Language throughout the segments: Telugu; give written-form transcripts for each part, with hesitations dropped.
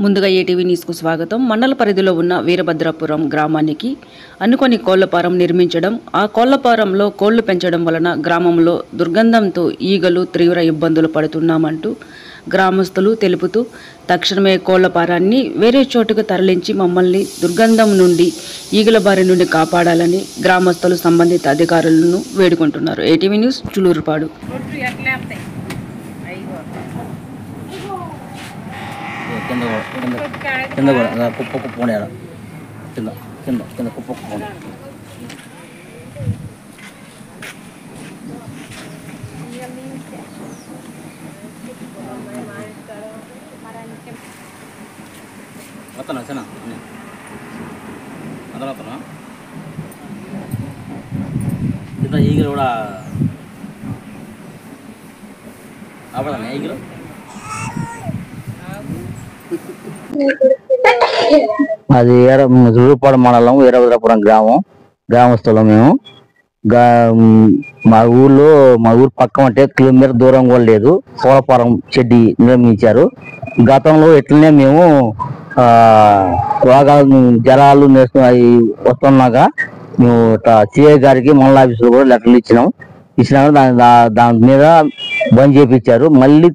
ముందుగా ఏటీవీ న్యూస్కు స్వాగతం. మండల పరిధిలో ఉన్న వీరభద్రాపురం గ్రామానికి అనుకొని కోళ్లపారం నిర్మించడం, ఆ కోళ్లపారంలో కోళ్లు పెంచడం వలన గ్రామంలో దుర్గంధంతో ఈగలు తీవ్ర ఇబ్బందులు పడుతున్నామంటూ గ్రామస్తులు తెలుపుతూ తక్షణమే కోళ్లపారాన్ని వేరే చోటుకు తరలించి మమ్మల్ని దుర్గంధం నుండి ఈగల బారి నుండి కాపాడాలని గ్రామస్తులు సంబంధిత అధికారులను వేడుకుంటున్నారు. ATV news చులూరుపాడు. కింద కూడా కుప్ప పోనీ కింద కింద కింద కుప్ప పోనీ వస్తున్నా చిన్న అందరూ వస్తున్నా కింద ఈగలు కూడా ఆపదా ఈగలు అది జూరుపాడు మండలం వీరభద్రాపురం గ్రామస్తులం మేము. మా ఊరు పక్కన అంటే కిలోమీటర్ దూరం కూడా లేదు. కోళ్లపారం చెడ్డి నిర్మించారు. గతంలో ఎట్లనే మేము రోగాలు జలాలు వస్తున్నాగా మేము సిఐ గారికి మండల ఆఫీసులో కూడా లెటర్లు ఇచ్చినాము. దాని మీద బంద్ చేయించారు. మళ్ళీ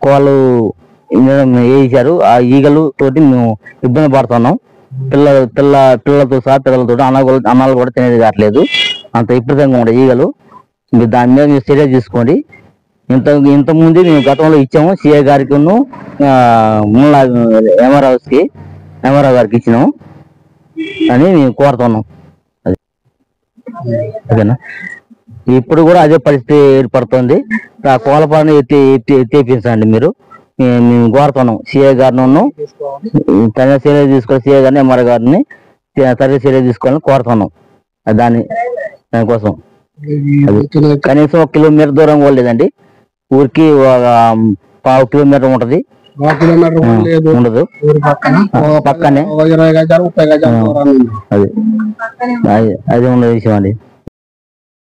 కోళ్ళు వేయించారు. ఆ ఈగలు తోటి మేము ఇబ్బంది పడుతున్నాం. పిల్లలతో సహా పిల్లలతో అన్నాలు కూడా తినేది కావట్లేదు. అంత విపరీతంగా ఉండే ఈగలు. మీరు దాని మీద మీరు చర్య తీసుకోండి. ఇంతకుముందు మేము గతంలో ఇచ్చాము సిఐ గారికి ఎంఆర్ఓ గారికి ఇచ్చినాము అని మేము కోరుతున్నాం. అది ఓకేనా? ఇప్పుడు కూడా అదే పరిస్థితి ఏర్పడుతుంది. ఆ కోళ్లపారని ఎత్తిపించండి మీరు. మేము కోరుతున్నాం సిఐ గారిని తన చర్య తీసుకొని సిఐ గారిని ఎంఆర్ఓ గారిని తన చర్య తీసుకోవాలని కోరుతున్నాం. దానికోసం కనీసం 1 కిలోమీటర్ దూరం కూడా లేదండి. ఊరికి 1/2 కిలోమీటర్ ఉంటది, ఉండదు. పక్కనే అది ఉన్న విషయం అండి.